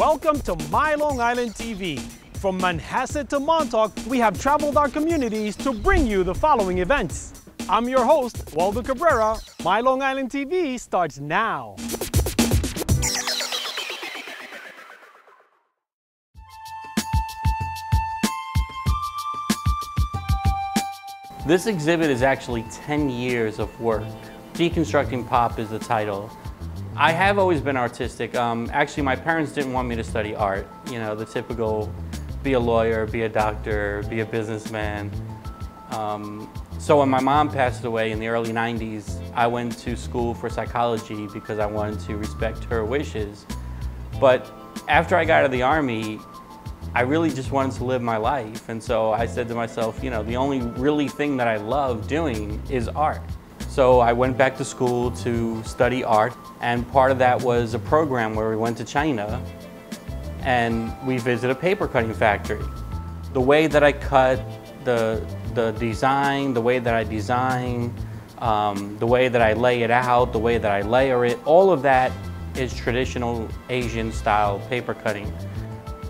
Welcome to My Long Island TV. From Manhasset to Montauk, we have traveled our communities to bring you the following events. I'm your host, Waldo Cabrera. My Long Island TV starts now. This exhibit is actually 10 years of work. Deconstructing Pop is the title. I have always been artistic. Actually, my parents didn't want me to study art. You know, the typical be a lawyer, be a doctor, be a businessman. So when my mom passed away in the early 90s, I went to school for psychology because I wanted to respect her wishes. But after I got out of the Army, I really just wanted to live my life. And so I said to myself, you know, the only really thing that I love doing is art. So I went back to school to study art, and part of that was a program where we went to China and we visited a paper cutting factory. The way that I cut, the design, the way that I design, the way that I lay it out, the way that I layer it, all of that is traditional Asian style paper cutting.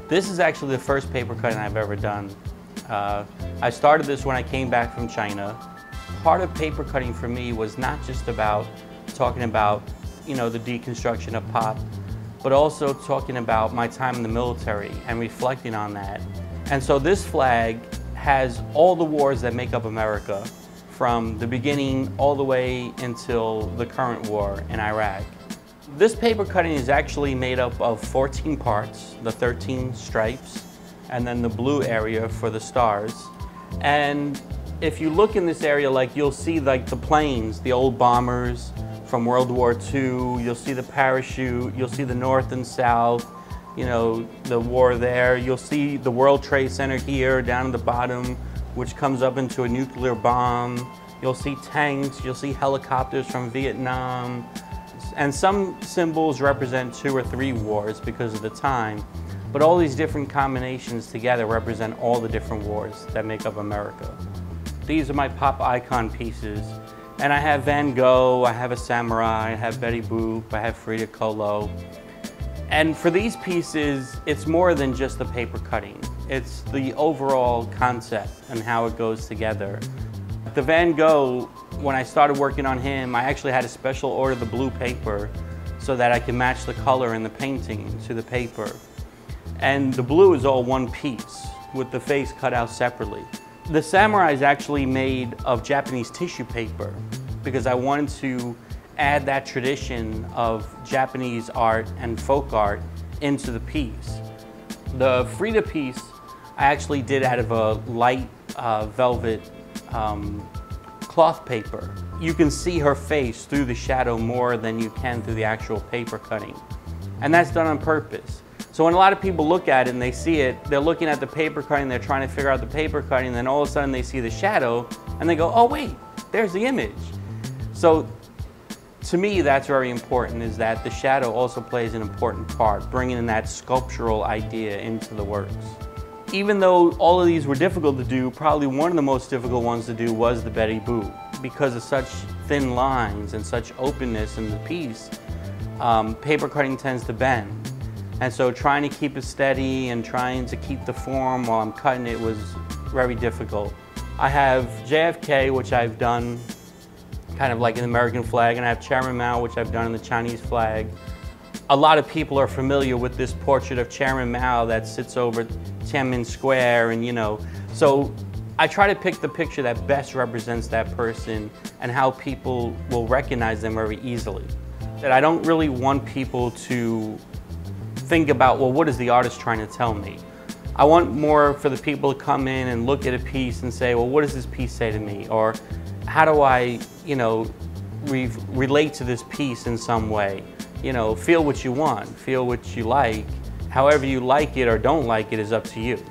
This is actually the first paper cutting I've ever done. I started this when I came back from China. Part of paper cutting for me was not just about talking about, you know, the deconstruction of pop, but also talking about my time in the military and reflecting on that. And so this flag has all the wars that make up America, from the beginning all the way until the current war in Iraq. This paper cutting is actually made up of 14 parts, the 13 stripes, and then the blue area for the stars. And if you look in this area, like, you'll see like the planes, the old bombers from World War II, you'll see the parachute, you'll see the North and South, you know, the war there. You'll see the World Trade Center here down at the bottom, which comes up into a nuclear bomb. You'll see tanks, you'll see helicopters from Vietnam. And some symbols represent 2 or 3 wars because of the time, but all these different combinations together represent all the different wars that make up America. These are my pop icon pieces, and I have Van Gogh, I have a samurai, I have Betty Boop, I have Frida Kahlo. And for these pieces, it's more than just the paper cutting. It's the overall concept and how it goes together. The Van Gogh, when I started working on him, I actually had to special order the blue paper so that I could match the color in the painting to the paper. And the blue is all one piece with the face cut out separately. The samurai is actually made of Japanese tissue paper because I wanted to add that tradition of Japanese art and folk art into the piece. The Frida piece I actually did out of a light velvet cloth paper. You can see her face through the shadow more than you can through the actual paper cutting. And that's done on purpose. So when a lot of people look at it and they see it, they're looking at the paper cutting, they're trying to figure out the paper cutting, and then all of a sudden they see the shadow and they go, oh wait, there's the image. So to me, that's very important, is that the shadow also plays an important part, bringing in that sculptural idea into the works. Even though all of these were difficult to do, probably one of the most difficult ones to do was the Betty Boop. Because of such thin lines and such openness in the piece, paper cutting tends to bend. And so trying to keep it steady and trying to keep the form while I'm cutting it was very difficult. I have JFK, which I've done kind of like an American flag, and I have Chairman Mao, which I've done in the Chinese flag. A lot of people are familiar with this portrait of Chairman Mao that sits over Tiananmen Square, and you know, so I try to pick the picture that best represents that person and how people will recognize them very easily. That I don't really want people to think about, well, what is the artist trying to tell me? I want more for the people to come in and look at a piece and say, well, what does this piece say to me? Or how do I, you know, relate to this piece in some way? You know, feel what you want, feel what you like. However you like it or don't like it is up to you.